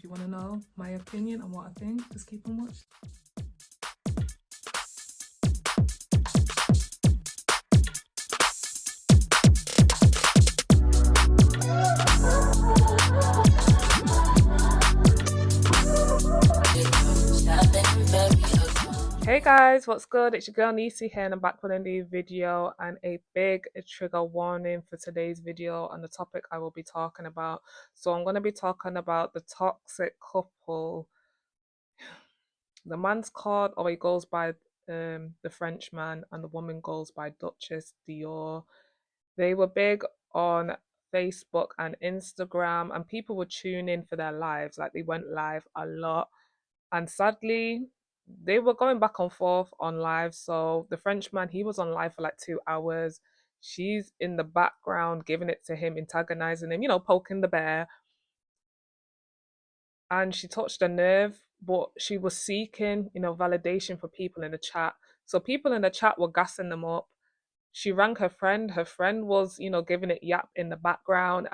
you want to know my opinion on what I think, just keep on watching. Hey guys, what's good? It's your girl Nisi here and I'm back with a new video and a big trigger warning for today's video on the topic I will be talking about. So I'm going to be talking about the toxic couple. The man's called, or he goes by the Frenchman, and the woman goes by Dutchess Dior. They were big on Facebook and Instagram, and people would tune in for their lives. Like they went live a lot. And sadly, they were going back and forth on live. So the Frenchman, he was on live for like 2 hours. She's in the background giving it to him, antagonizing him, poking the bear. And she touched a nerve, but she was seeking, validation for people in the chat. So people in the chat were gassing them up. She rang her friend. Her friend was, giving it yap in the background,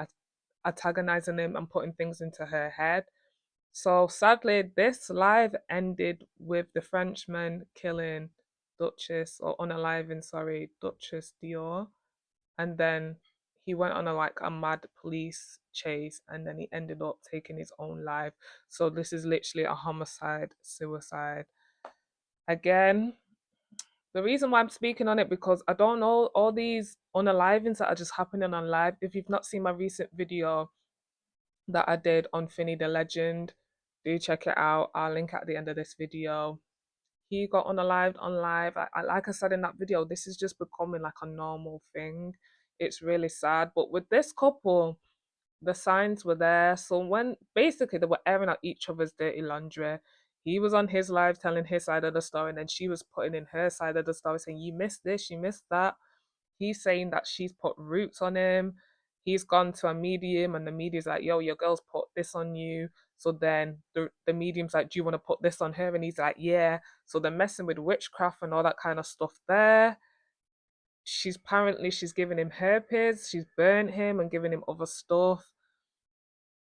antagonizing him and putting things into her head. So sadly, this live ended with the Frenchman killing Duchess, or unaliving, sorry, Dutchess Dior. And then he went on a mad police chase, and then he ended up taking his own life. So this is literally a homicide, suicide. Again, the reason why I'm speaking on it, because I don't know all these unalivings that are just happening on live. If you've not seen my recent video that I did on Finny the Legend, do check it out. I'll link it at the end of this video. He got unalived on live. Like I said in that video, this is just becoming like a normal thing. It's really sad. But with this couple, the signs were there. So when basically they were airing out each other's dirty laundry, he was on his live telling his side of the story, and then she was putting in her side of the story saying, you missed this, you missed that. He's saying that she's put roots on him. He's gone to a medium, and the medium's like, yo, your girl's put this on you. So then the medium's like, do you want to put this on her? And he's like, yeah. So they're messing with witchcraft and all that kind of stuff there. She's giving him herpes. She's burnt him and giving him other stuff.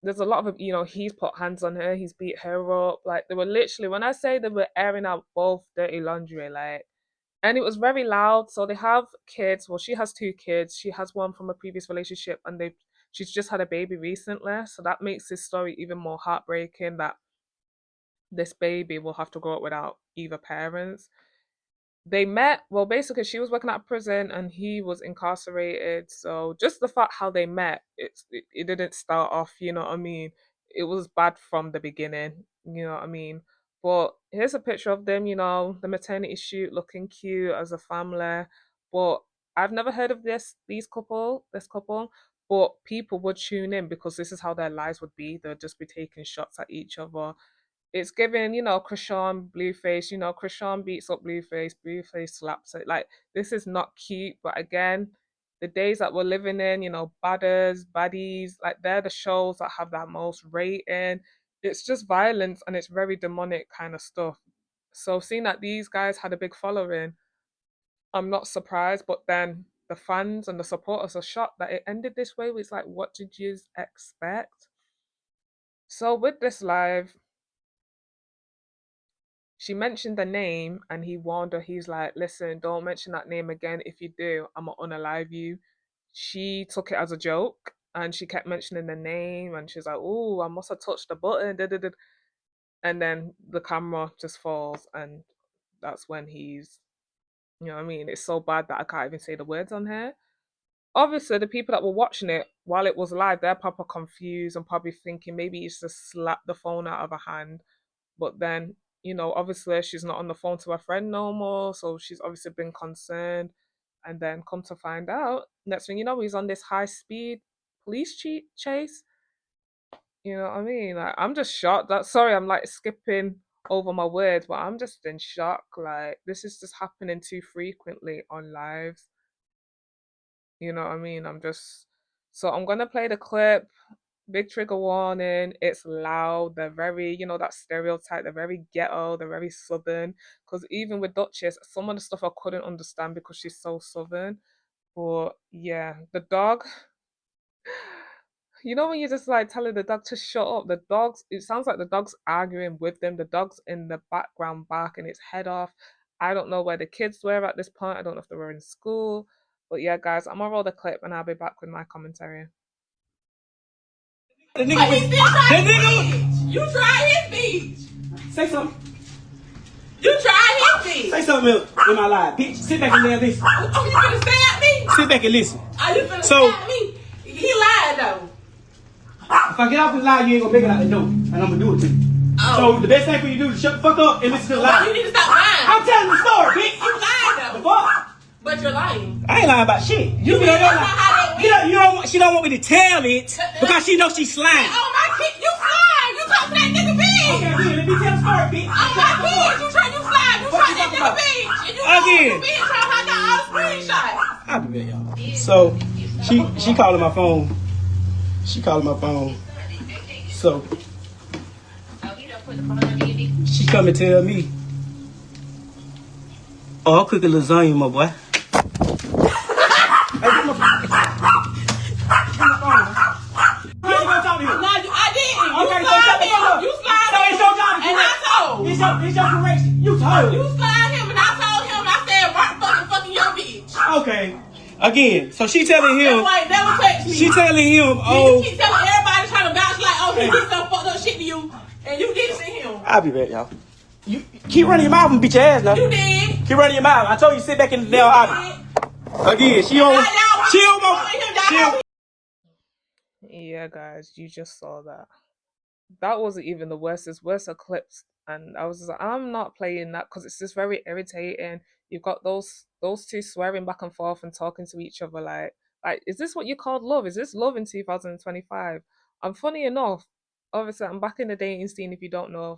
There's a lot of, he's put hands on her. He's beat her up. Like, they were literally, when I say they were airing out both dirty laundry, like, and it was very loud. So they have kids. Well, she has 2 kids. She has one from a previous relationship, and she's just had a baby recently. So that makes this story even more heartbreaking, that this baby will have to grow up without either parents. They met, well, basically she was working at a prison and he was incarcerated. So just the fact how they met, it didn't start off, you know what I mean? It was bad from the beginning, you know what I mean? But here's a picture of them, the maternity shoot, looking cute as a family. But I've never heard of this couple, but people would tune in because this is how their lives would be. They'll just be taking shots at each other. It's given, Krishan Blueface, Krishan beats up Blueface, Blueface slaps it. Like, this is not cute, but again, the days that we're living in, badders, baddies, like, they're the shows that have that most rating. It's just violence and it's very demonic kind of stuff. So seeing that these guys had a big following, I'm not surprised, but then the fans and the supporters are shocked that it ended this way. It's like, what did you expect? So with this live, she mentioned the name and he warned her. He's like, listen, don't mention that name again. If you do, I'm gonna unalive you. She took it as a joke and she kept mentioning the name, and she's like, oh, I must have touched the button. Da, da, da. And then the camera just falls, and that's when he's, you know what I mean? It's so bad that I can't even say the words on here. Obviously, the people that were watching it while it was live, they're probably confused and probably thinking maybe he's just slapped the phone out of her hand. But then, obviously she's not on the phone to her friend no more, so she's obviously been concerned. And then come to find out, next thing you know, he's on this high speed police chase. You know what I mean? Like, I'm just shocked. Sorry, I'm like skipping over my words, but I'm just in shock. Like, this is just happening too frequently on lives. You know what I mean? So I'm gonna play the clip. Big trigger warning. It's loud. They're very, that stereotype. They're very ghetto. They're very southern. Because even with Duchess, some of the stuff I couldn't understand because she's so southern. But yeah, the dog, You know when you're just like telling the dog to shut up, the dogs, it sounds like the dog's arguing with them. The dog's in the background barking its head off. I don't know where the kids were at this point. I don't know if they were in school. But yeah, guys, I'm gonna roll the clip and I'll be back with my commentary. The nigga, he still tried his bitch. You tried his bitch. Say something. You tried his bitch. Say something else in my life, bitch. Sit back and listen. Oh, you finna stab me? Sit back and listen. Are you finna stab me? He lied though. If I get off the lie, you ain't gonna make it out the door, and I'm gonna do it to you. Oh. So the best thing for you to do is shut the fuck up and listen to the lie. You need to stop lying. I'm telling the story, bitch. You lied though. The fuck? But you're lying. I ain't lying about shit. You know how that she don't want me to tell it because she knows she's lying. Oh my kid, you slime. You talk to that nigga bitch. Okay, good. Let me tell the story, bitch. Oh my kid, you slime. You talk to that nigga bitch. And you again. Bitch trying to hide that all screenshots. I'll be back, y'all. So she calling my phone. She calling my phone. So she come and tell me, oh, I'll cook a lasagna, my boy. Hey, give my phone. Give my phone. You ain't gonna talk to him. No, I didn't. Okay, you slide him. You slide him. So it's your job. And I told. It's your correction. You told. You slide him and I told him. I said, Mark fucking your bitch. Okay. Again, so she telling him. Wait, never text me. She telling him, oh. You keep telling everybody trying to vouch like, oh, he did some fucked up shit to you, and you did it to him. I'll be back, y'all. You keep running your mouth and beat your ass now. You did. Keep running your mouth. I told you sit back in the damn office. Again, she on. Yeah, guys, you just saw that. That wasn't even the worst. It's worse clips, and I was just like, I'm not playing that because it's just very irritating. You've got those two swearing back and forth and talking to each other like is this what you called love? Is this love in 2025? And funny enough, obviously I'm back in the dating scene. If you don't know,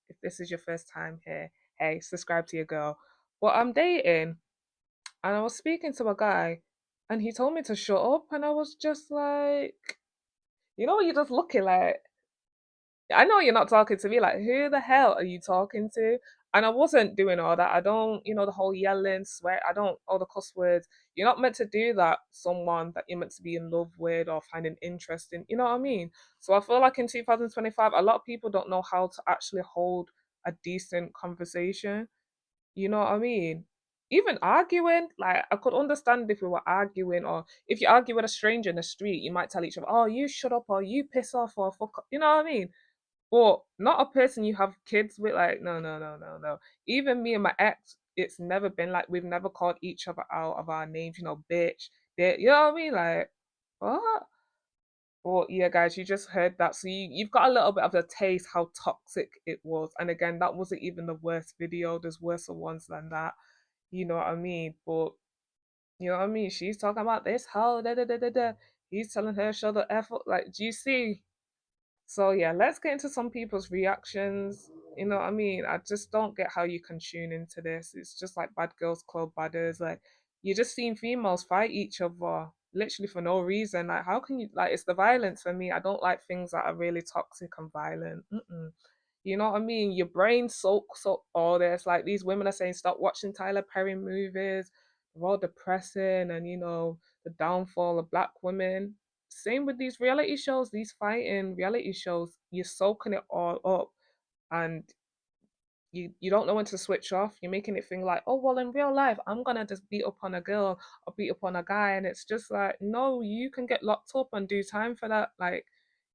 if this is your first time here, hey, subscribe to your girl. But I'm dating, and I was speaking to a guy, and he told me to shut up, and I was just like, you're just looking like, I know you're not talking to me. Like, who the hell are you talking to? And I wasn't doing all that. I don't, the whole yelling, swear. I don't, all the cuss words. You're not meant to do that. Someone that you're meant to be in love with or finding interesting. You know what I mean? So I feel like in 2025, a lot of people don't know how to actually hold a decent conversation. You know what I mean? Even arguing, like I could understand if we were arguing, or if you argue with a stranger in the street, you might tell each other, "Oh, you shut up," or "You piss off," or "Fuck," you know what I mean? But not a person you have kids with. Like, no, no, no, no, no. Even me and my ex, it's never been like we've never called each other out of our names. Bitch. You know what I mean? Like, what? But yeah, guys, you just heard that. So you've got a little bit of a taste how toxic it was. And again, that wasn't even the worst video. There's worse ones than that. You know what I mean? But you know what I mean? She's talking about this, how da da da da da. He's telling her shut the F up. Like, do you see? So yeah, let's get into some people's reactions. You know what I mean? I just don't get how you can tune into this. It's just like Bad Girls Club Badders. Like, you're just seeing females fight each other literally for no reason. Like, how can you, like, it's the violence for me. I don't like things that are really toxic and violent. Mm-mm. You know what I mean? Your brain soaks up all this. Like, these women are saying stop watching Tyler Perry movies. They're all depressing, and the downfall of black women. Same with these reality shows, these fighting reality shows. You're soaking it all up, and you don't know when to switch off. You're making it think like, oh well, in real life, I'm gonna just beat up on a girl or beat up on a guy, and it's just like, no, you can get locked up and do time for that. Like,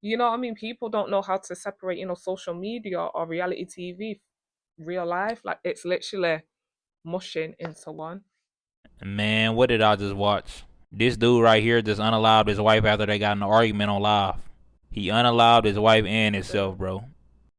you know what I mean? People don't know how to separate, social media or reality TV, real life. Like, it's literally mushing into one. Man, what did I just watch? This dude right here just unallowed his wife after they got in an argument on live. He unallowed his wife and himself, bro.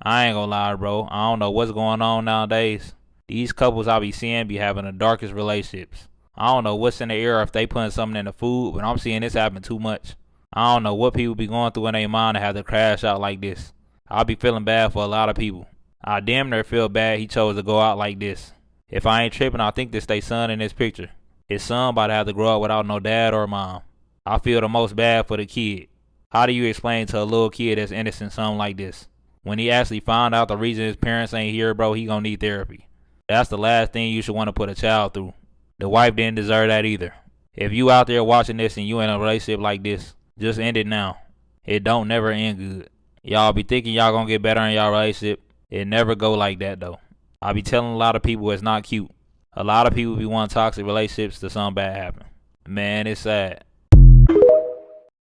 I ain't gonna lie, bro. I don't know what's going on nowadays. These couples I be seeing be having the darkest relationships. I don't know what's in the air if they putting something in the food, but I'm seeing this happen too much. I don't know what people be going through in their mind to have to crash out like this. I be feeling bad for a lot of people. I damn near feel bad he chose to go out like this. If I ain't tripping, I think this they son in this picture. His son about to have to grow up without no dad or mom. I feel the most bad for the kid. How do you explain to a little kid that's innocent something like this? When he actually found out the reason his parents ain't here, bro, he gonna need therapy. That's the last thing you should want to put a child through. The wife didn't deserve that either. If you out there watching this and you in a relationship like this, just end it now. It don't never end good. Y'all be thinking y'all gonna get better in y'all relationship. It never go like that though. I be telling a lot of people it's not cute. A lot of people be wanting toxic relationships to something bad happen. Man, it's sad.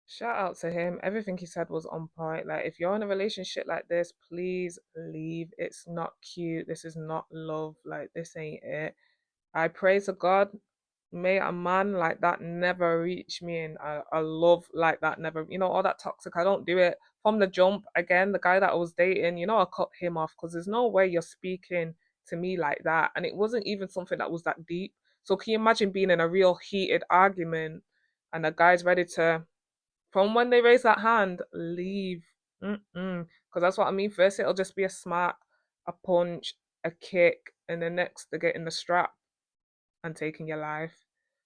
Shout out to him. Everything he said was on point. Like, if you're in a relationship like this, please leave. It's not cute. This is not love. Like, this ain't it. I pray to God, may a man like that never reach me, and a love like that never, all that toxic. I don't do it from the jump. Again, the guy that I was dating, I cut him off because there's no way you're speaking to me like that. And it wasn't even something that was that deep. So can you imagine being in a real heated argument and the guy's ready to, from when they raise that hand, leave? Because that's what I mean. First, it'll just be a smack, a punch, a kick, and the next, they're getting the strap and taking your life.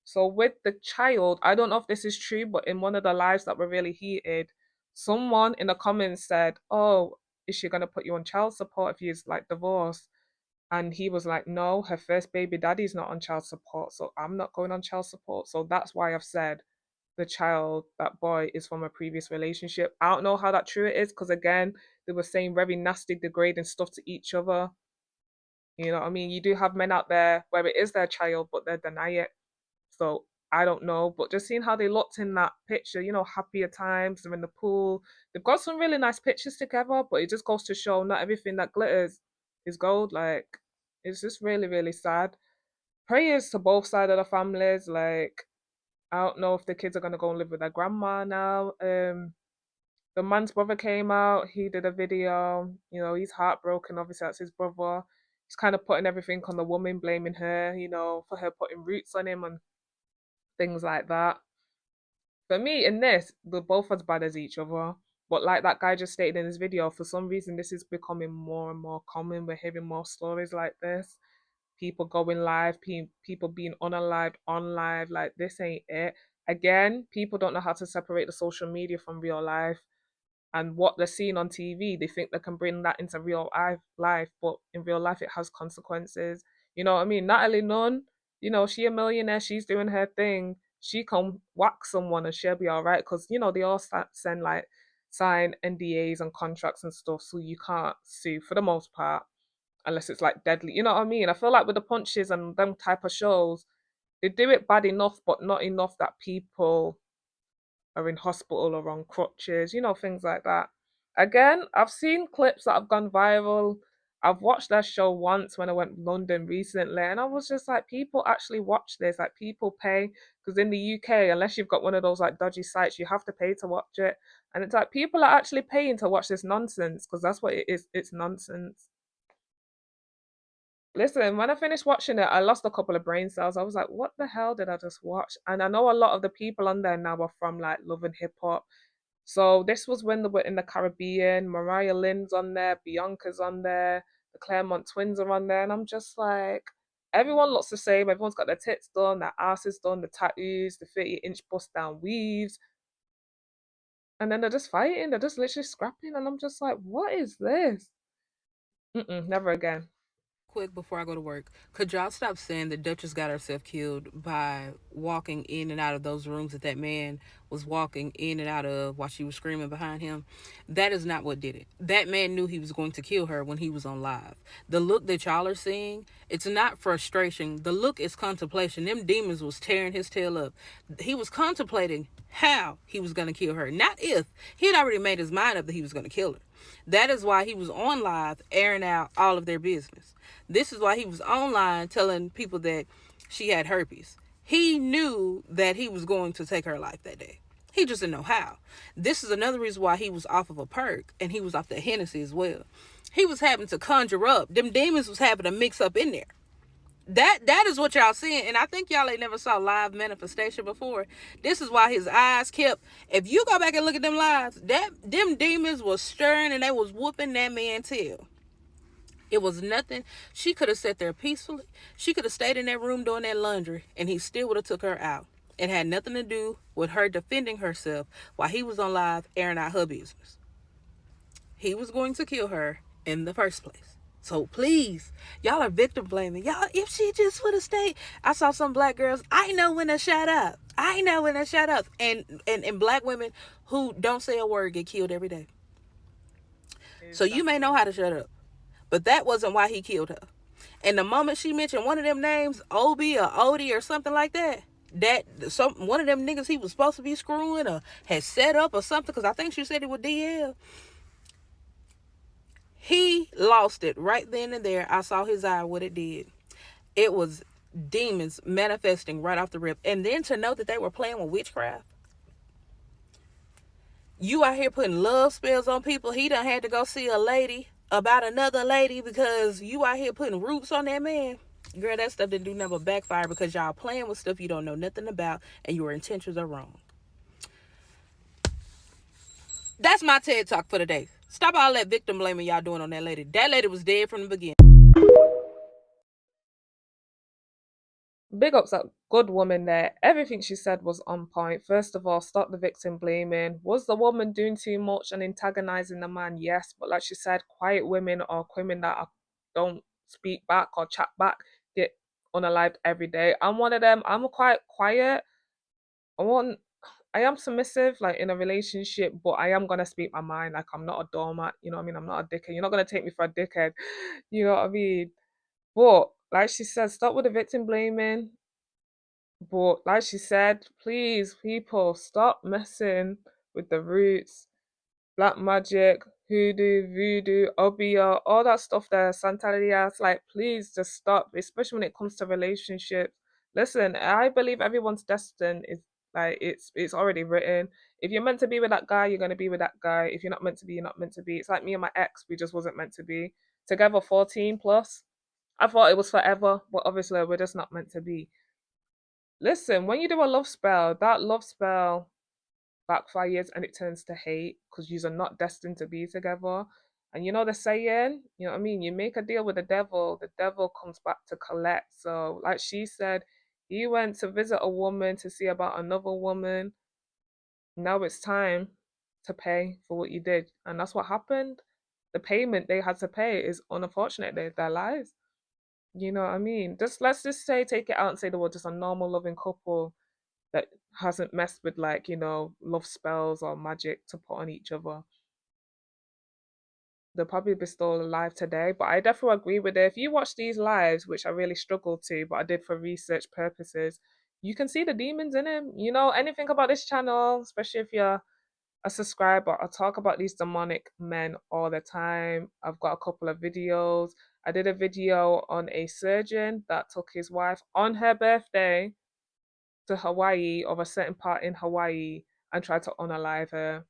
So with the child, I don't know if this is true, but in one of the lives that were really heated, someone in the comments said, "Oh, is she gonna put you on child support if he's like divorced?" And he was like, "No, her first baby daddy's not on child support, so I'm not going on child support." So that's why I've said the child, that boy, is from a previous relationship. I don't know how that true it is, because again, they were saying very nasty, degrading stuff to each other. You know what I mean? You do have men out there where it is their child, but they deny it. So I don't know. But just seeing how they looked in that picture, happier times, they're in the pool. They've got some really nice pictures together, but it just goes to show not everything that glitters is gold. Like, it's just really, really sad. Prayers to both sides of the families. Like, I don't know if the kids are gonna go and live with their grandma now. The man's brother came out, he did a video, he's heartbroken, obviously that's his brother. He's kind of putting everything on the woman, blaming her, for her putting roots on him and things like that. For me, in this, they're both as bad as each other. But like that guy just stated in his video, for some reason this is becoming more and more common. We're hearing more stories like this. People going live, people being unalived on live. Like, this ain't it. Again, people don't know how to separate the social media from real life, and what they're seeing on TV, they think they can bring that into real life, but in real life, it has consequences. You know what I mean? Natalie Nunn, she a millionaire, she's doing her thing. She can whack someone and she'll be all right, because they all send like sign NDAs and contracts and stuff, so you can't sue for the most part unless it's like deadly. You know what I mean? I feel like with the punches and them type of shows, they do it bad enough, but not enough that people are in hospital or on crutches, things like that. Again, I've seen clips that have gone viral. I've watched their show once when I went to London recently, and I was just like, people actually watch this. Like, people pay, because in the UK, unless you've got one of those like dodgy sites, you have to pay to watch it. And it's like, people are actually paying to watch this nonsense, because that's what it is. It's nonsense. Listen, when I finished watching it, I lost a couple of brain cells. I was like, what the hell did I just watch? And I know a lot of the people on there now are from like Love and Hip Hop. So this was when they were in the Caribbean. Mariah Lynn's on there, Bianca's on there, the Claremont twins are on there. And I'm just like, everyone looks the same. Everyone's got their tits done, their asses done, the tattoos, the 30-inch bust down weaves. And then they're just fighting. They're just literally scrapping. And I'm just like, what is this? Never again. Quick before I go to work, could y'all stop saying that Duchess got herself killed by walking in and out of those rooms that man was walking in and out of while she was screaming behind him? That is not what did it. That man knew he was going to kill her when he was on live. The look that y'all are seeing, it's not frustration. The look is contemplation. Them demons was tearing his tail up. He was contemplating how he was going to kill her, not if. He had already made his mind up that he was going to kill her. That is why he was on live airing out all of their business. This is why he was online telling people that she had herpes. He knew that he was going to take her life that day. He just didn't know how. This is another reason why he was off of a perk and he was off the Hennessy as well. He was having to conjure up. Them demons was having to mix up in there. That is what y'all seeing, and I think y'all ain't never saw live manifestation before. This is why his eyes kept. If you go back and look at them lives, them demons was stirring and they was whooping that man's tail. It was nothing. She could have sat there peacefully. She could have stayed in that room doing that laundry, and he still would have took her out. It had nothing to do with her defending herself while he was on live airing out her business. He was going to kill her in the first place. So please, y'all are victim blaming. Y'all, if she just would have stayed, I saw some black girls. I know when to shut up. I know when to shut up. And black women who don't say a word get killed every day. So you may know Exactly. how to shut up, but that wasn't why he killed her. And the moment she mentioned one of them names, Obi or Odie or something like that, one of them niggas he was supposed to be screwing or had set up or something, because I think she said it was DL. He lost it right then and there. I saw his eye what it did. It was demons manifesting right off the rip. And then to know that they were playing with witchcraft. You out here putting love spells on people. He done had to go see a lady about another lady because you out here putting roots on that man. Girl, that stuff didn't do nothing but backfire because y'all playing with stuff you don't know nothing about and your intentions are wrong. That's my TED Talk for today. Stop all that victim blaming y'all doing on that lady. That lady was dead from the beginning. Big ups that good woman there. Everything she said was on point. First of all, stop the victim blaming. Was the woman doing too much and antagonizing the man? Yes, but like she said, quiet women or women that don't speak back or chat back get unalived every day. I'm one of them. I'm quite quiet. I want. I am submissive, like in a relationship, but I am gonna speak my mind. Like I'm not a doormat. You know what I mean? I'm not a dickhead. You're not gonna take me for a dickhead. You know what I mean? But like she said, stop with the victim blaming. But like she said, please, people, stop messing with the roots. Black magic, hoodoo, voodoo, obia, all that stuff there, Santarias, like please just stop, especially when it comes to relationships. Listen, I believe everyone's destined is like it's already written. If you're meant to be with that guy, you're gonna be with that guy. If you're not meant to be, you're not meant to be. It's like me and my ex, we just wasn't meant to be. Together 14 plus. I thought it was forever, but obviously we're just not meant to be. Listen, when you do a love spell, that love spell backfires and it turns to hate because you are not destined to be together. And you know the saying, you know what I mean? You make a deal with the devil comes back to collect. So, like she said, you went to visit a woman to see about another woman. Now it's time to pay for what you did. And that's what happened. The payment they had to pay is unfortunate. Their lives. You know what I mean? Just let's just say, take it out and say they were just a normal loving couple that hasn't messed with like, love spells or magic to put on each other. They'll probably be still alive today. But I definitely agree with it. If you watch these lives, which I really struggled to, but I did for research purposes, you can see the demons in him. You know, anything about this channel, especially if you're a subscriber, I talk about these demonic men all the time. I've got a couple of videos. I did a video on a surgeon that took his wife on her birthday to Hawaii, of a certain part in Hawaii, and tried to unalive her.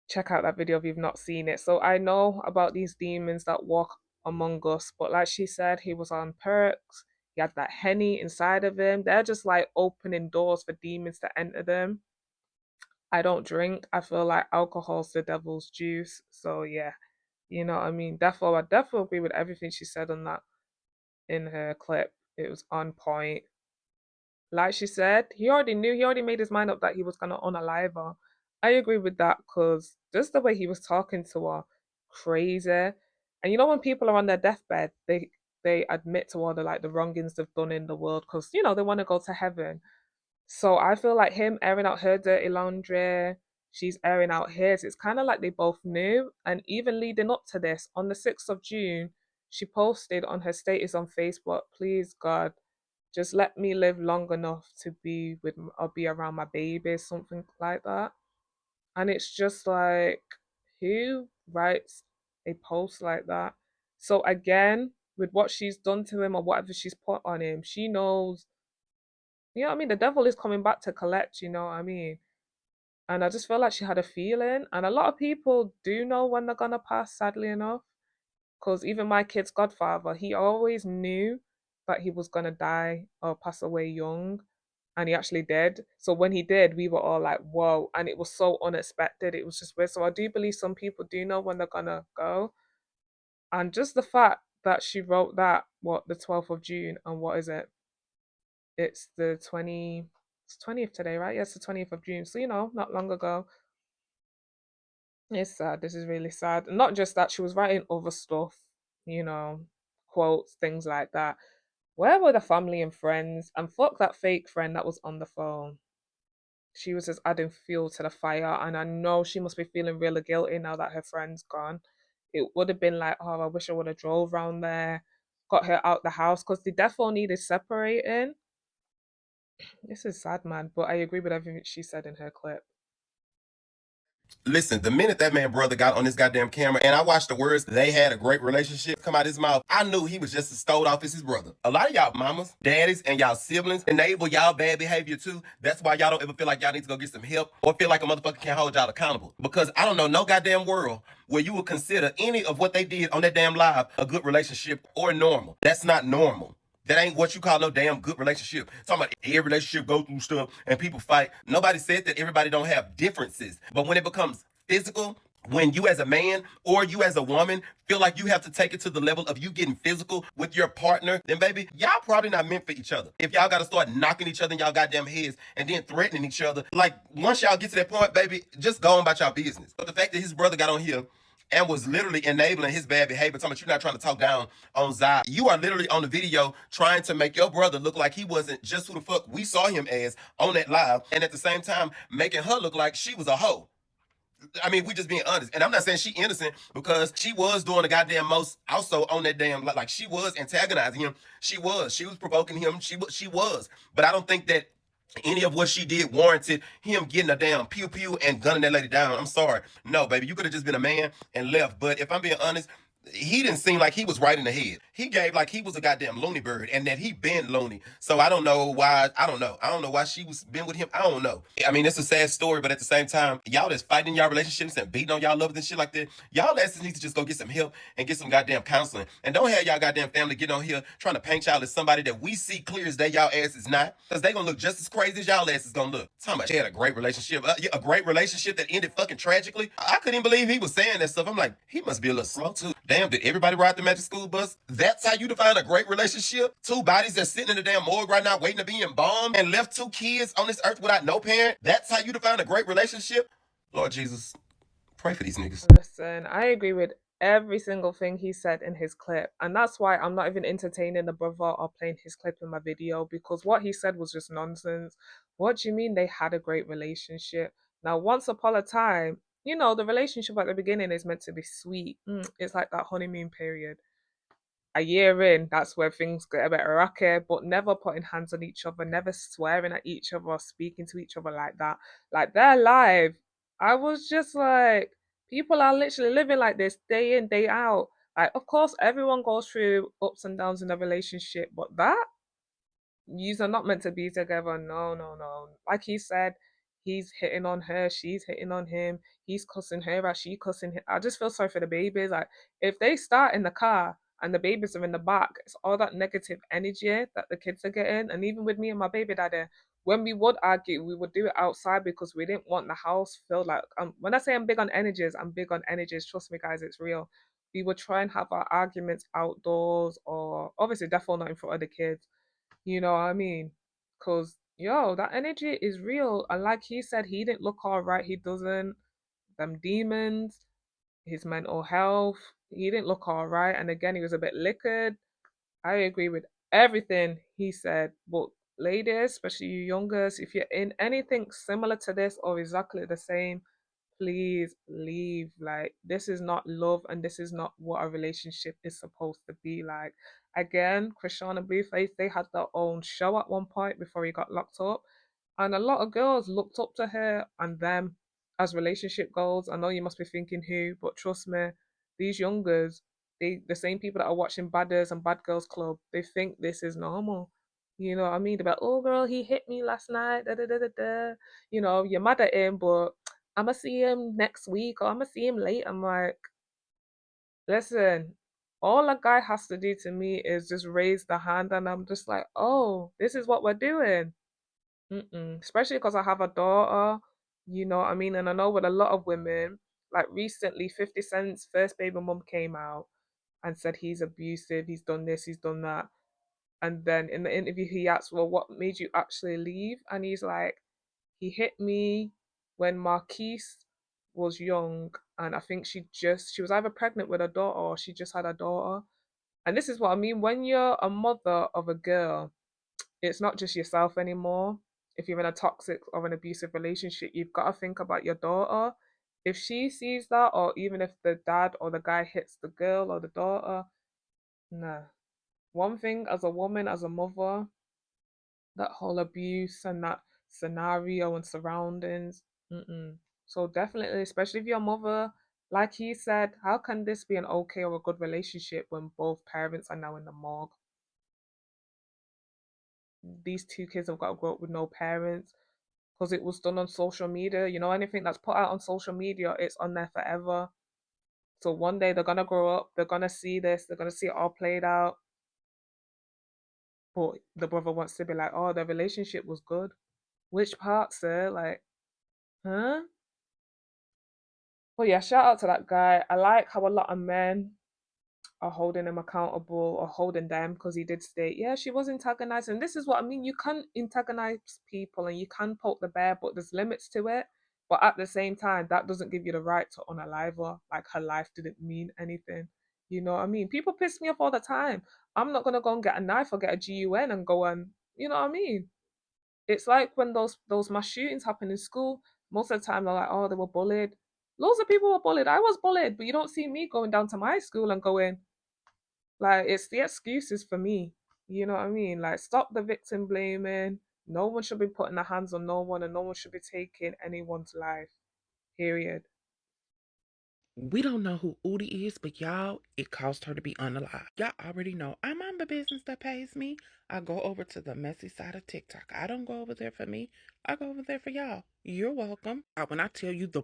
Check out that video if you've not seen it. So I know about these demons that walk among us, but like she said, he was on perks. He had that henny inside of him. They're just like opening doors for demons to enter them. I don't drink. I feel like alcohol's the devil's juice. So yeah, you know what I mean? Therefore, I definitely agree with everything she said on that in her clip. It was on point. Like she said, he already knew, he already made his mind up that he was gonna unalive her. I agree with that because just the way he was talking to her, crazy. And you know when people are on their deathbed, they admit to all the like the wrongings they've done in the world because they want to go to heaven. So I feel like him airing out her dirty laundry, she's airing out his. It's kind of like they both knew. And even leading up to this, on the 6th of June, she posted on her status on Facebook, please God, just let me live long enough to be with or be around my baby, something like that. And it's just like, who writes a post like that? So again, with what she's done to him or whatever she's put on him, she knows, you know what I mean? The devil is coming back to collect, you know what I mean? And I just feel like she had a feeling. And a lot of people do know when they're gonna pass, sadly enough. Because even my kid's godfather, he always knew that he was gonna die or pass away young. And he actually did. So when he did, we were all like, whoa. And it was so unexpected. It was just weird. So I do believe some people do know when they're gonna go. And just the fact that she wrote that, what, the 12th of June, and what is it? It's the 20th today, right? Yes, the 20th of June. So, not long ago. It's sad. This is really sad. Not just that, she was writing other stuff, you know, quotes, things like that. Where were the family and friends? And fuck that fake friend that was on the phone. She was just adding fuel to the fire, and I know she must be feeling really guilty now that her friend's gone. It would have been like, oh, I wish I would have drove round there, got her out the house, because the defo needed separating. This is sad, man, but I agree with everything she said in her clip. Listen, the minute that man brother got on this goddamn camera and I watched the words they had a great relationship come out his mouth, I knew he was just as stoled off as his brother. A lot of y'all mamas, daddies, and y'all siblings enable y'all bad behavior too. That's why y'all don't ever feel like y'all need to go get some help or feel like a motherfucker can't hold y'all accountable. Because I don't know no goddamn world where you would consider any of what they did on that damn live a good relationship or normal. That's not normal. That ain't what you call no damn good relationship. Talking about every relationship go through stuff and people fight. Nobody said that everybody don't have differences. But when it becomes physical, when you as a man or you as a woman feel like you have to take it to the level of you getting physical with your partner, then baby, y'all probably not meant for each other. If y'all gotta start knocking each other in y'all goddamn heads and then threatening each other, like once y'all get to that point, baby, just go on about y'all business. But the fact that his brother got on here and was literally enabling his bad behavior, talking about you're not trying to talk down on Zai. You are literally on the video trying to make your brother look like he wasn't just who the fuck we saw him as on that live, and at the same time making her look like she was a hoe. I mean, we just being honest. And I'm not saying she innocent because she was doing the goddamn most also on that damn, like she was antagonizing him. She was provoking him. She was. But I don't think that any of what she did warranted him getting a damn pew pew and gunning that lady down. I'm sorry. No, baby, you could have just been a man and left. But if I'm being honest, he didn't seem like he was right in the head. He gave like he was a goddamn loony bird and that he been loony. So I don't know why. I don't know. I don't know why she was been with him. I don't know. I mean, it's a sad story, but at the same time, y'all that's fighting y'all relationships and beating on y'all lovers and shit like that, y'all asses need to just go get some help and get some goddamn counseling. And don't have y'all goddamn family get on here trying to paint y'all as somebody that we see clear as day y'all ass is not. Because they gonna look just as crazy as y'all ass is gonna look. Talking about she had a great relationship. A great relationship that ended fucking tragically. I couldn't even believe he was saying that stuff. I'm like, he must be a little slow too. Damn, did everybody ride the magic school bus? That's how you define a great relationship? Two bodies that's sitting in the damn morgue right now waiting to be embalmed and left two kids on this earth without no parent? That's how you define a great relationship? Lord Jesus, pray for these niggas. Listen, I agree with every single thing he said in his clip. And that's why I'm not even entertaining the brother or playing his clip in my video, because what he said was just nonsense. What do you mean they had a great relationship? Now, once upon a time, the relationship at the beginning is meant to be sweet. It's like that honeymoon period. A year in, that's where things get a bit rocky, but never putting hands on each other, never swearing at each other or speaking to each other like that. Like their life, I was just like, people are literally living like this day in, day out. Like, of course, everyone goes through ups and downs in a relationship, but that yous are not meant to be together. No, no, no. Like he said, he's hitting on her, she's hitting on him, he's cussing her out, she cussing him. I just feel sorry for the babies. Like if they start in the car and the babies are in the back, it's all that negative energy that the kids are getting. And even with me and my baby daddy, when we would argue, we would do it outside because we didn't want the house filled like when I say I'm big on energies, I'm big on energies. Trust me guys, it's real. We would try and have our arguments outdoors or obviously definitely not in front of the kids, you know what I mean? Because, yo, that energy is real. And like he said, he didn't look all right. He doesn't. Them demons, his mental health, he didn't look all right. And again, he was a bit liquored. I agree with everything he said. But ladies, especially you youngers, if you're in anything similar to this or exactly the same, please leave. Like, this is not love and this is not what a relationship is supposed to be like. Again, Christian and Blueface, they had their own show at one point before he got locked up. And a lot of girls looked up to her and them as relationship goals. I know you must be thinking who, but trust me, these youngers, the same people that are watching Badders and Bad Girls Club, they think this is normal. You know what I mean? They're like, oh girl, he hit me last night. Da, da, da, da, da. You're mad at him, but I'ma see him next week or I'ma see him late. I'm like, listen, all a guy has to do to me is just raise the hand, and I'm just like, oh, this is what we're doing. Especially because I have a daughter, you know what I mean? And I know with a lot of women, like recently, 50 Cent's first baby mum came out and said he's abusive, he's done this, he's done that. And then in the interview, he asked, well, what made you actually leave? And he's like, he hit me when Marquise was young, and I think she was either pregnant with a daughter or she just had a daughter. And this is what I mean, when you're a mother of a girl, it's not just yourself anymore. If you're in a toxic or an abusive relationship, you've got to think about your daughter. If she sees that, or even if the dad or the guy hits the girl or the daughter, nah. One thing as a woman, as a mother, that whole abuse and that scenario and surroundings. Mm-mm. So definitely, especially if your mother, like he said, how can this be an okay or a good relationship when both parents are now in the morgue? These two kids have got to grow up with no parents because it was done on social media. You know, anything that's put out on social media, it's on there forever. So one day they're gonna grow up, they're gonna see this, they're gonna see it all played out. But the brother wants to be like, oh, the relationship was good. Which part, sir? Like, huh? But yeah, shout out to that guy. I like how a lot of men are holding him accountable or holding them because he did state, yeah, she was antagonizing. This is what I mean. You can antagonize people and you can poke the bear, but there's limits to it. But at the same time, that doesn't give you the right to unalive her. Like her life didn't mean anything. You know what I mean? People piss me off all the time. I'm not gonna go and get a knife or get a gun and go and you know what I mean? It's like when those mass shootings happen in school. Most of the time they're like, oh, they were bullied. Loads of people were bullied. I was bullied, but you don't see me going down to my school and going like it's the excuses for me. You know what I mean? Like stop the victim blaming. No one should be putting their hands on no one, and no one should be taking anyone's life. Period. We don't know who Udi is, but y'all, it caused her to be unalive. Y'all already know I'm on the business that pays me. I go over to the messy side of TikTok. I don't go over there for me. I go over there for y'all. You're welcome. When I tell you the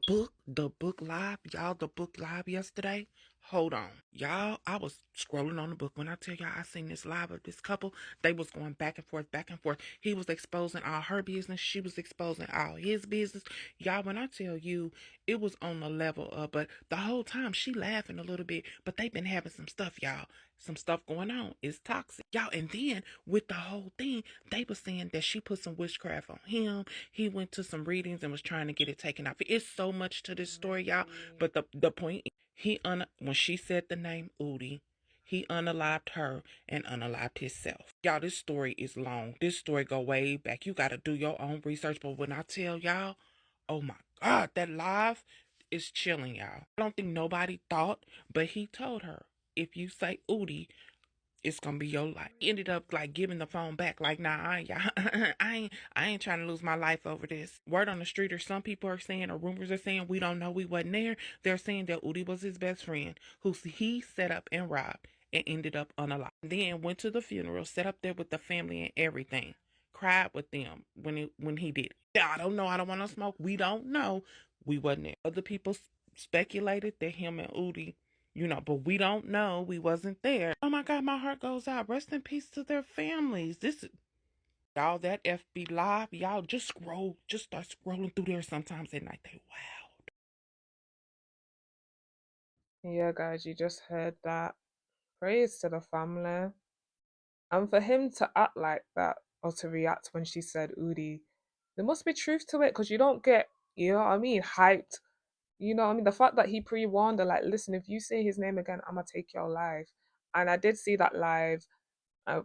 book live, y'all, the book live yesterday. Hold on. Y'all, I was scrolling on the book. When I tell y'all I seen this live of this couple, they was going back and forth, back and forth. He was exposing all her business. She was exposing all his business. Y'all, when I tell you it was on the level of, but the whole time she laughing a little bit, but they've been having some stuff, y'all. Some stuff going on. It's toxic. Y'all, and then with the whole thing, they were saying that she put some witchcraft on him. He went to some readings and was trying to get it taken off. It's so much to this story, y'all. But the point, when she said the name Udi, he unalived her and unalived himself. Y'all, this story is long. This story go way back. You got to do your own research. But when I tell y'all, oh my God, that live is chilling, y'all. I don't think nobody thought, but he told her, if you say Udi, it's gonna be your life. He ended up like giving the phone back, like, nah, I ain't trying to lose my life over this. Word on the street, or some people are saying, or rumors are saying, we don't know, we wasn't there. They're saying that Udi was his best friend, who he set up and robbed and ended up unalive. Then went to the funeral, sat up there with the family and everything. Cried with them when he did it. Yeah, I don't know. I don't want to smoke. We don't know. We wasn't there. Other people speculated that him and Udi, but we don't know. We wasn't there. Oh my God, my heart goes out. Rest in peace to their families. This is y'all, that FB Live. Y'all just start scrolling through there sometimes at night. They wow. Yeah, guys, you just heard that. Praise to the family. And for him to act like that or to react when she said Udi, there must be truth to it because you don't get, you know what I mean, hyped. You know what I mean? The fact that he pre warned her, like, listen, if you say his name again, I'm going to take your life. And I did see that live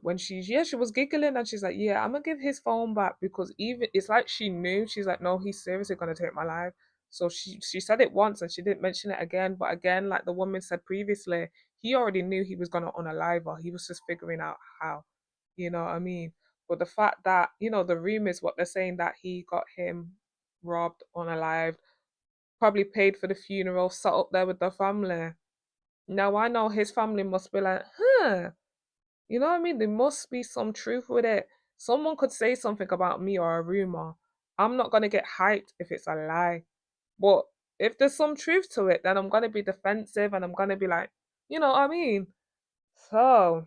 when she was giggling and she's like, yeah, I'm gonna give his phone back because even it's like she knew. She's like, no, he's seriously gonna take my life. So she said it once and she didn't mention it again. But again, like the woman said previously, he already knew he was gonna unalive her. He was just figuring out how. You know what I mean? But the fact that the rumors, what they're saying that he got him robbed, unalived, probably paid for the funeral, sat up there with the family. Now I know his family must be like, huh. You know what I mean? There must be some truth with it. Someone could say something about me or a rumor. I'm not gonna get hyped if it's a lie. But if there's some truth to it, then I'm gonna be defensive and I'm gonna be like, you know what I mean? So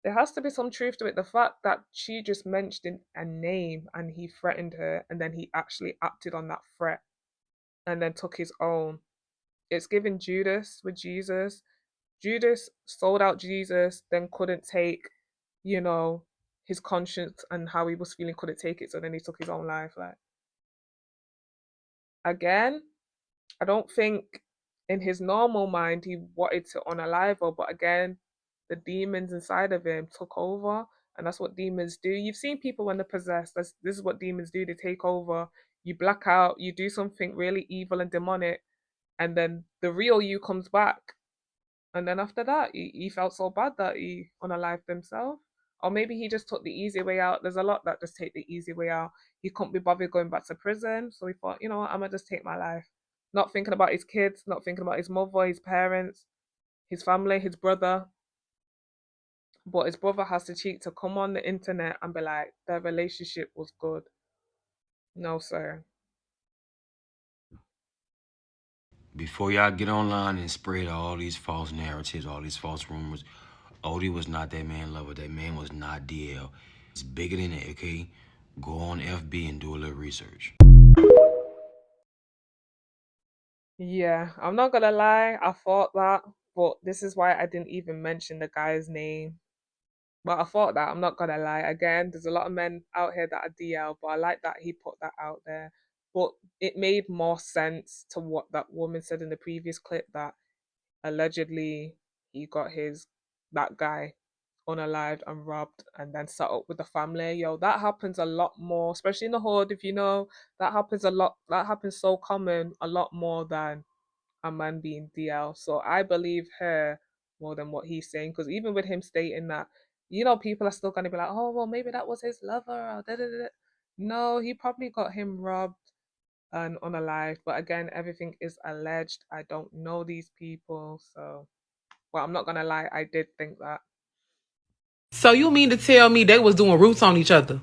there has to be some truth to it. The fact that she just mentioned a name and he threatened her and then he actually acted on that threat and then took his own. It's giving Judas with Jesus. Judas sold out Jesus, then couldn't take, you know, his conscience and how he was feeling, couldn't take it, so then he took his own life. Like again, I don't think in his normal mind he wanted to unalive her, but again, the demons inside of him took over, and that's what demons do. You've seen people when they're possessed. This is what demons do. They take over. You black out. You do something really evil and demonic, and then the real you comes back. And then after that, he felt so bad that he unalived himself. Or maybe he just took the easy way out. There's a lot that just take the easy way out. He couldn't be bothered going back to prison. So he thought, you know what, I'm going to just take my life. Not thinking about his kids, not thinking about his mother, his parents, his family, his brother. But his brother has the cheek to come on the internet and be like, their relationship was good. No, sir. Before y'all get online and spread all these false narratives, all these false rumors, Odie was not that man lover. That man was not DL. It's bigger than that, okay? Go on FB and do a little research. Yeah, I'm not gonna lie, I thought that, but this is why I didn't even mention the guy's name. But I thought that, I'm not gonna lie. Again, there's a lot of men out here that are DL, but I like that he put that out there. But it made more sense to what that woman said in the previous clip that allegedly he got that guy unalived and robbed and then set up with the family. Yo, that happens a lot more, especially in the hood, if you know, that happens a lot. That happens so common, a lot more than a man being DL. So I believe her more than what he's saying. Because even with him stating that, people are still gonna be like, oh well, maybe that was his lover or da da da. No, he probably got him robbed and unalived. But again, everything is alleged. I don't know these people, so well, I'm not gonna lie, I did think that. So you mean to tell me they was doing roots on each other?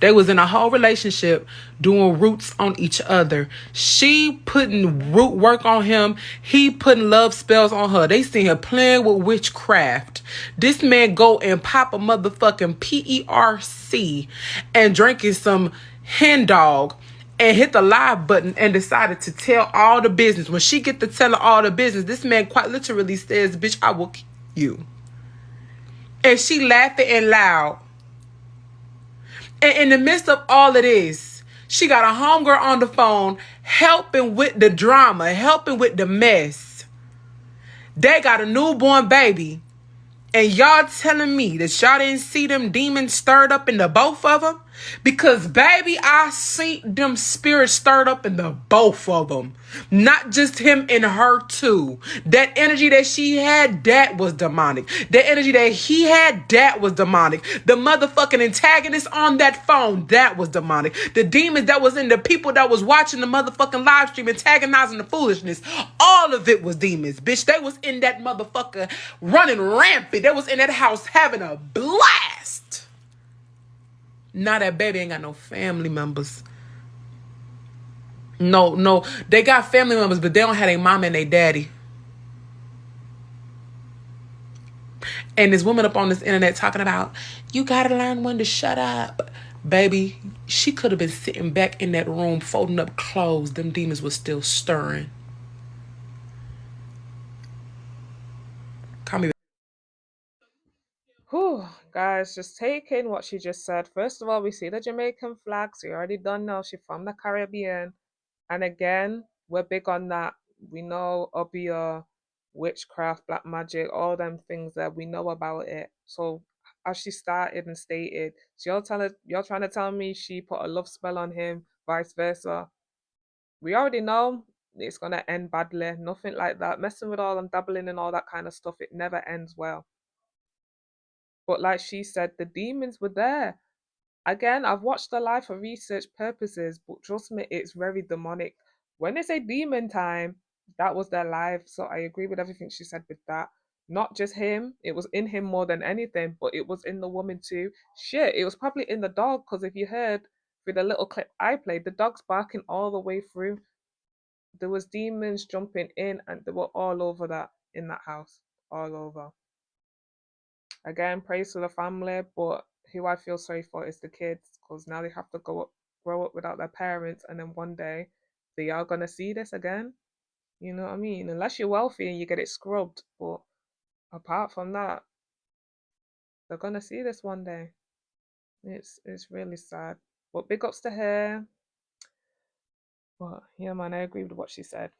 They was in a whole relationship doing roots on each other. She putting root work on him. He putting love spells on her. They seen her playing with witchcraft. This man go and pop a motherfucking PERC and drinking some hen dog and hit the live button and decided to tell all the business. When she get to telling all the business, this man quite literally says, bitch, I will kill you. And she laughing and loud. And in the midst of all of this, she got a homegirl on the phone helping with the drama, helping with the mess. They got a newborn baby. And y'all telling me that y'all didn't see them demons stirred up in the both of them? Because, baby, I seen them spirits stirred up in the both of them. Not just him and her, too. That energy that she had, that was demonic. The energy that he had, that was demonic. The motherfucking antagonist on that phone, that was demonic. The demons that was in the people that was watching the motherfucking live stream antagonizing the foolishness, all of it was demons. Bitch, they was in that motherfucker running rampant. They was in that house having a blast. Now that baby ain't got no family members. No, they got family members, but they don't have their mom and their daddy. And this woman up on this internet talking about, you gotta learn when to shut up. Baby, she could have been sitting back in that room folding up clothes. Them demons was still stirring. Call me. Whew, guys, just take in what she just said. First of all, we see the Jamaican flag, so you already don't know she's from the Caribbean. And again, we're big on that. We know Obia, witchcraft, black magic, all them things that we know about it. So as she started and stated, so you're trying to tell me she put a love spell on him, vice versa. We already know it's gonna end badly. Nothing like that. Messing with all them dabbling and all that kind of stuff, it never ends well. But like she said, the demons were there. Again, I've watched the live for research purposes, but trust me, it's very demonic. When they say demon time, that was their life. So I agree with everything she said with that. Not just him, it was in him more than anything, but it was in the woman too. Shit, it was probably in the dog, because if you heard with the little clip I played, the dog's barking all the way through. There was demons jumping in and they were all over that in that house. All over. Again, praise to the family, but who I feel sorry for is the kids, because now they have to grow up without their parents, and then one day they are gonna see this again. You know what I mean? Unless you're wealthy and you get it scrubbed, but apart from that, they're gonna see this one day. It's really sad. But big ups to her. But yeah, man, I agree with what she said.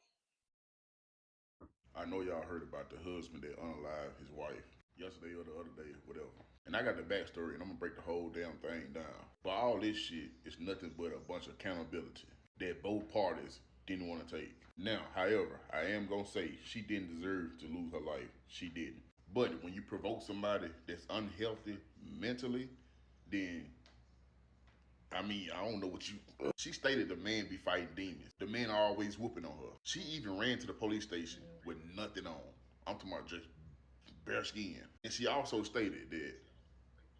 I know y'all heard about the husband that unalived his wife yesterday or the other day, whatever. And I got the backstory, and I'm gonna break the whole damn thing down. But all this shit is nothing but a bunch of accountability that both parties didn't want to take. Now, however, I am gonna say she didn't deserve to lose her life. She didn't. But when you provoke somebody that's unhealthy mentally, then I mean, I don't know what you. She stated the man be fighting demons. The man always whooping on her. She even ran to the police station with nothing on. I'm talking about just bare skin. And she also stated that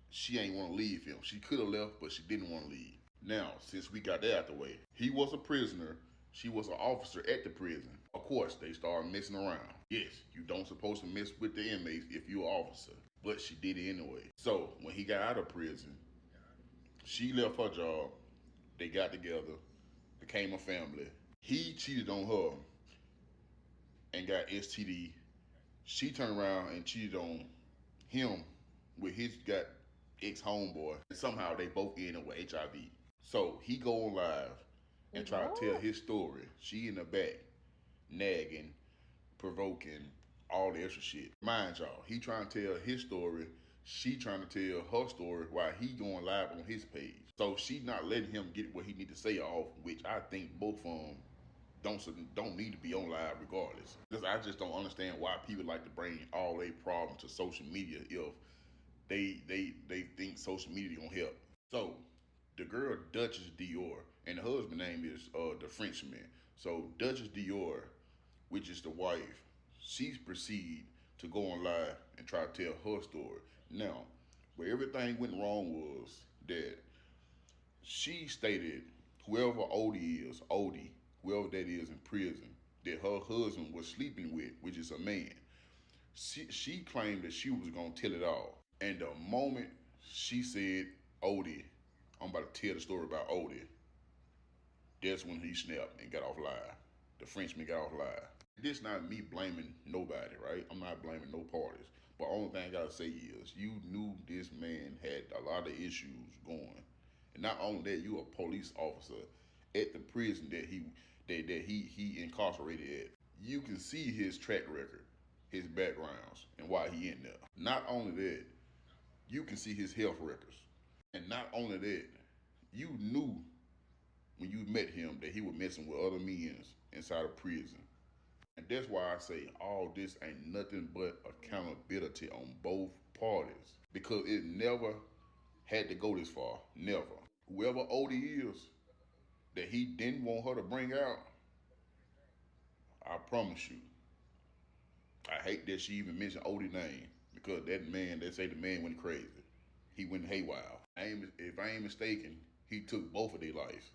she ain't want to leave him. She could have left, but she didn't want to leave. Now, since we got that out the way, he was a prisoner. She was an officer at the prison. Of course, they started messing around. Yes, you don't supposed to mess with the inmates if you're an officer, but she did it anyway. So when he got out of prison, she left her job. They got together, became a family. He cheated on her and got STD. She turned around and cheated on him with his got ex homeboy. And somehow they both ended up with HIV. So he go on live and try to tell What? his story. She in the back, nagging, provoking, all the extra shit. Mind y'all, he trying to tell his story. She trying to tell her story while he going live on his page. So she not letting him get what he need to say off, which I think both of them don't need to be on live regardless. Because I just don't understand why people like to bring all their problems to social media if they think social media gonna help. So the girl Dutchess Dior and the husband name is the Frenchman. So Dutchess Dior, which is the wife, she's proceed to go on live and try to tell her story. Now, where everything went wrong was that she stated whoever Odie, whoever that is in prison, that her husband was sleeping with, which is a man. She claimed that she was gonna tell it all. And the moment she said Odie, I'm about to tell the story about Odie, that's when he snapped and got off live. The Frenchman got off live. This not me blaming nobody, right? I'm not blaming no parties. But only thing I gotta say is you knew this man had a lot of issues going. And not only that, you a police officer at the prison that he incarcerated at. You can see his track record, his backgrounds, and why he in there. Not only that, you can see his health records. And not only that, you knew when you met him that he was messing with other men inside of prison. And that's why I say all this ain't nothing but accountability on both parties. Because it never had to go this far. Never. Whoever Odie is that he didn't want her to bring out, I promise you, I hate that she even mentioned Odie's name. Because that man, they say the man went crazy. He went haywire. If I ain't mistaken, he took both of their lives.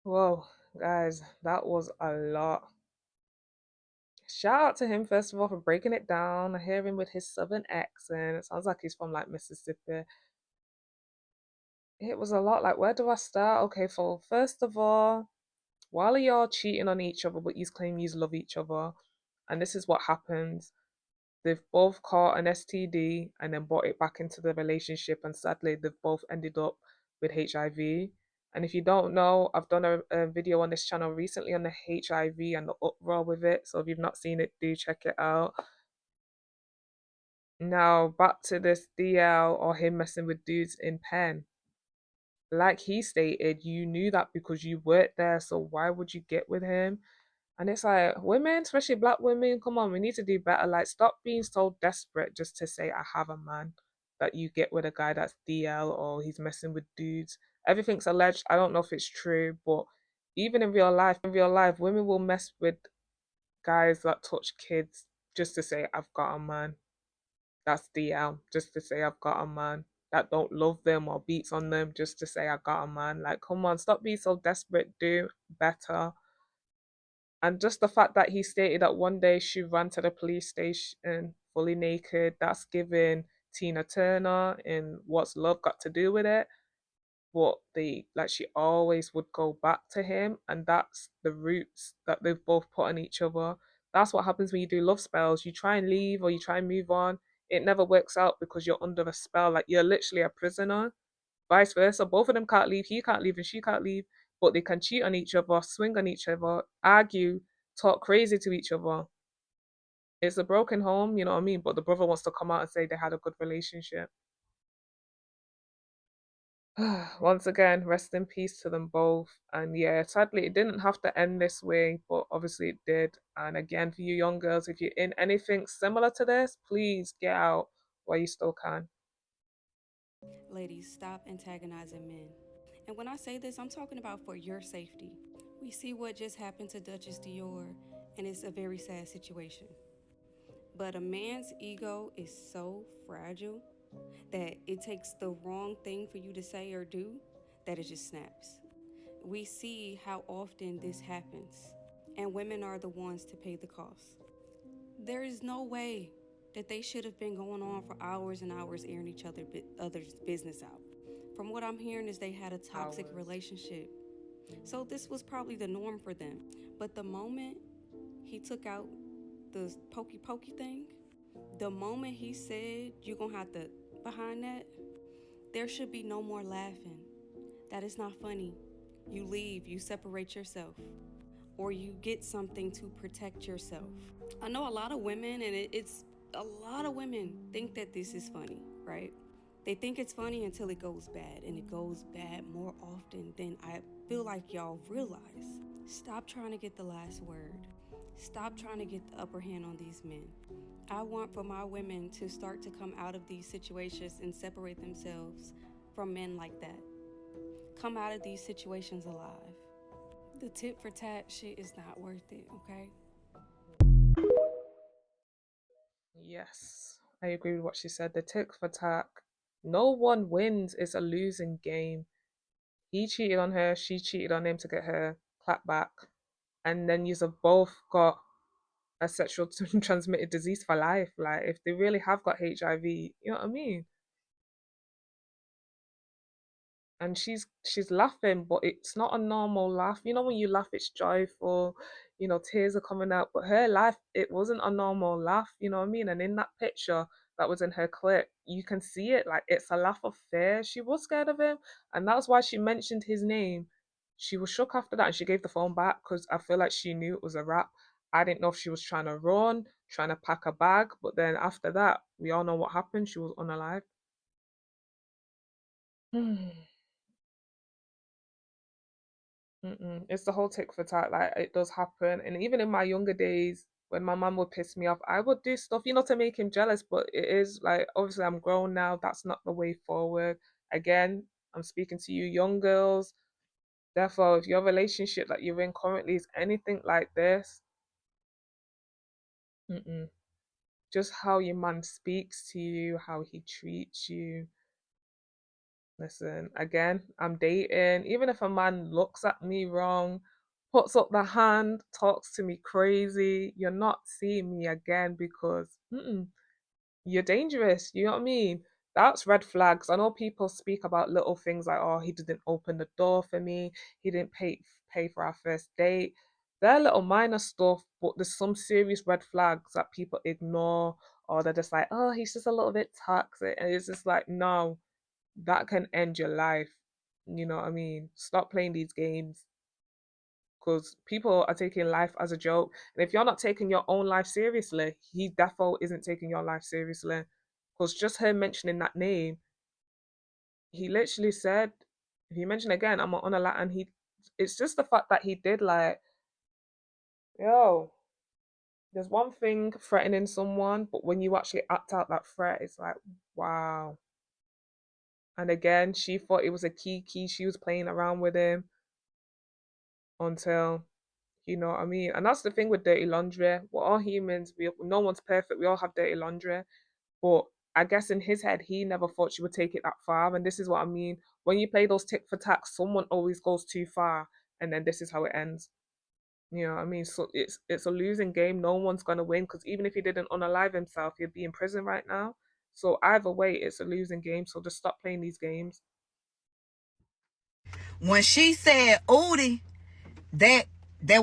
Whoa, guys, that was a lot. Shout out to him first of all for breaking it down. I hear him with his southern accent. It sounds like he's from like Mississippi. It was a lot. Like, where do I start? Okay, so first of all, while y'all cheating on each other, but you claim you love each other, and this is what happens. They've both caught an STD and then brought it back into the relationship, and sadly, they've both ended up with HIV. And if you don't know, I've done a video on this channel recently on the HIV and the uproar with it. So if you've not seen it, do check it out. Now, back to this DL or him messing with dudes in pen. Like he stated, you knew that because you worked there, so why would you get with him? And it's like, women, especially black women, come on, we need to do better. Like, stop being so desperate just to say, I have a man, that you get with a guy that's DL or he's messing with dudes. Everything's alleged. I don't know if it's true, but even in real life, women will mess with guys that touch kids just to say, I've got a man. That's DL, just to say, I've got a man. That don't love them or beats on them just to say, I got a man. Like, come on, stop being so desperate. Do better. And just the fact that he stated that one day she ran to the police station fully naked, that's giving Tina Turner in What's Love Got to Do with It. But she always would go back to him, and that's the roots that they've both put on each other. That's what happens when you do love spells. You try and leave or you try and move on. It never works out because you're under a spell. Like, you're literally a prisoner. Vice versa. Both of them can't leave. He can't leave and she can't leave. but they can cheat on each other, swing on each other, argue, talk crazy to each other. It's a broken home, you know what I mean? But the brother wants to come out and say they had a good relationship. Once again, rest in peace to them both. And yeah, sadly, it didn't have to end this way, but obviously it did. And again, for you young girls, if you're in anything similar to this, please get out while you still can. Ladies, stop antagonizing men. And when I say this, I'm talking about for your safety. We see what just happened to Dutchess Dior, and it's a very sad situation. But a man's ego is so fragile that it takes the wrong thing for you to say or do that it just snaps. We see how often this happens, and women are the ones to pay the cost. There is no way that they should have been going on for hours and hours airing each other's business out. From what I'm hearing is they had a toxic relationship. So this was probably the norm for them. But the moment he took out the pokey pokey thing, the moment he said you're gonna have to behind that, there should be no more laughing. That is not funny. You leave, you separate yourself, or you get something to protect yourself. I know a lot of women, and it's a lot of women think that this is funny, right? They think it's funny until it goes bad, and it goes bad more often than I feel like y'all realize. Stop trying to get the last word. Stop trying to get the upper hand on these men. I want for my women to start to come out of these situations and separate themselves from men like that. Come out of these situations alive. The tit for tat shit is not worth it, okay? Yes, I agree with what she said. The tick for tack. No one wins. It's a losing game. He cheated on her, she cheated on him to get her clap back. And then you've both got a sexual transmitted disease for life. Like, if they really have got HIV, you know what I mean? And she's laughing, but it's not a normal laugh. You know, when you laugh, it's joyful, you know, tears are coming out. But her laugh, it wasn't a normal laugh, you know what I mean? And in that picture that was in her clip, you can see it, like it's a laugh of fear. She was scared of him, and that's why she mentioned his name. She was shook after that, and she gave the phone back because I feel like she knew it was a wrap. I didn't know if she was trying to run, trying to pack a bag, but then after that, we all know what happened. She was unalive. Mm-mm. It's the whole tick for tat. Like, it does happen. And even in my younger days, when my mum would piss me off, I would do stuff, you know, to make him jealous. But it is like, obviously, I'm grown now. That's not the way forward. Again, I'm speaking to you, young girls. Therefore, if your relationship that you're in currently is anything like this, mm-mm. Just how your man speaks to you, how he treats you. Listen, again, I'm dating. Even if a man looks at me wrong, puts up the hand, talks to me crazy, you're not seeing me again because you're dangerous. You know what I mean? That's red flags. I know people speak about little things like, oh, he didn't open the door for me, he didn't pay for our first date. They're little minor stuff, but there's some serious red flags that people ignore, or they're just like, oh, he's just a little bit toxic. And it's just like, no, that can end your life. You know what I mean? Stop playing these games because people are taking life as a joke. And if you're not taking your own life seriously, he defo isn't taking your life seriously. Because just her mentioning that name, he literally said, if you mention again, I'm on a lot. And it's just the fact that he did like, yo, there's one thing threatening someone, but when you actually act out that threat, it's like, wow. And again, she thought it was a key. She was playing around with him until, you know what I mean? And that's the thing with dirty laundry. We're all humans. No one's perfect. We all have dirty laundry. But I guess in his head, he never thought she would take it that far. And this is what I mean. When you play those tick for tack, someone always goes too far. And then this is how it ends. You know what I mean? So it's a losing game. No one's going to win because even if he didn't unalive himself, he'd be in prison right now. So either way, it's a losing game. So just stop playing these games. When she said Udi, that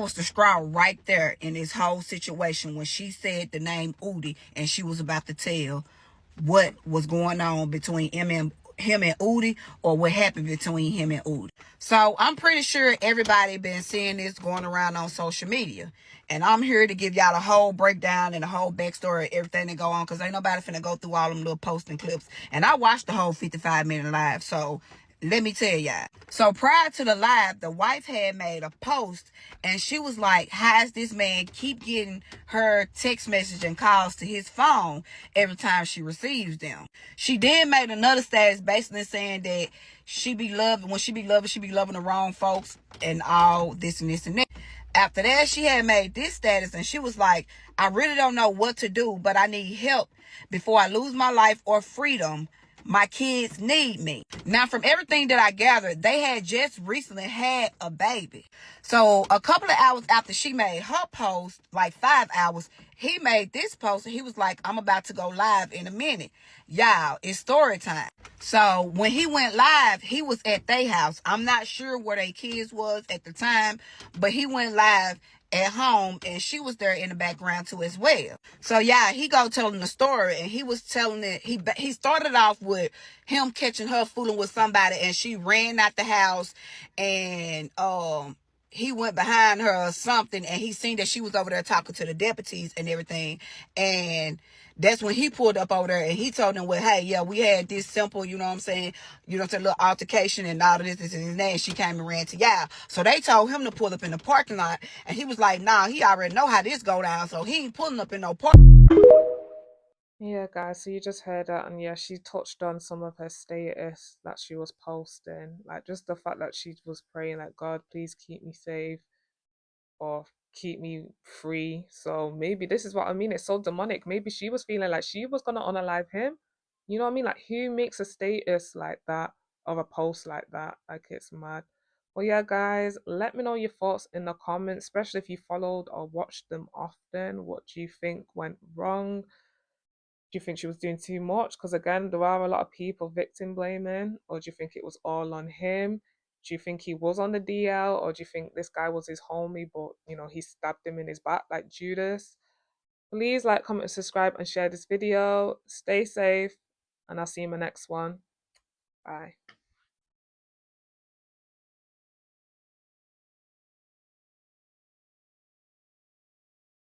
was the straw right there in this whole situation. When she said the name Udi and she was about to tell what was going on between him and Udi, or what happened between him and Udi. So I'm pretty sure everybody been seeing this going around on social media. And I'm here to give y'all the whole breakdown and the whole backstory of everything that go on, because ain't nobody finna go through all them little posting clips. And I watched the whole 55-minute live, so let me tell y'all. So prior to the live, the wife had made a post, and she was like, how is this man keep getting her text message and calls to his phone every time she receives them? She then made another status basically saying that she be loving, when she be loving the wrong folks and all this and this and that. After that, she had made this status, and she was like, I really don't know what to do, but I need help before I lose my life or freedom. My kids need me. Now, from everything that I gathered, they had just recently had a baby. So a couple of hours after she made her post, like 5 hours, he made this post, and he was like, I'm about to go live in a minute. Y'all, it's story time. So when he went live, he was at their house. I'm not sure where their kids was at the time, but he went live at home, and she was there in the background too as well. So yeah, he go telling the story, and he was telling it. He started off with him catching her fooling with somebody, and she ran out the house, and he went behind her or something, and he seen that she was over there talking to the deputies and everything, and that's when he pulled up over there, and he told them, well, hey, yeah, we had this simple, you know what I'm saying, little altercation and all of this and that, and she came and ran to y'all. So they told him to pull up in the parking lot, and he was like, nah, he already know how this go down, so he ain't pulling up in no park. Yeah, guys, so you just heard that, and yeah, she touched on some of her status that she was posting, like just the fact that she was praying, like, God, please keep me safe or keep me free. So maybe this is what I mean. It's so demonic. Maybe she was feeling like she was gonna unalive him. You know what I mean? Like, who makes a status like that or a post like that? Like, it's mad. Well, yeah, guys, let me know your thoughts in the comments, especially if you followed or watched them often. What do you think went wrong? Do you think she was doing too much? Because again, there are a lot of people victim blaming, or do you think it was all on him? Do you think he was on the DL, or do you think this guy was his homie, but he stabbed him in his back like Judas? Please like, comment, subscribe, and share this video. Stay safe, and I'll see you in my next one. Bye.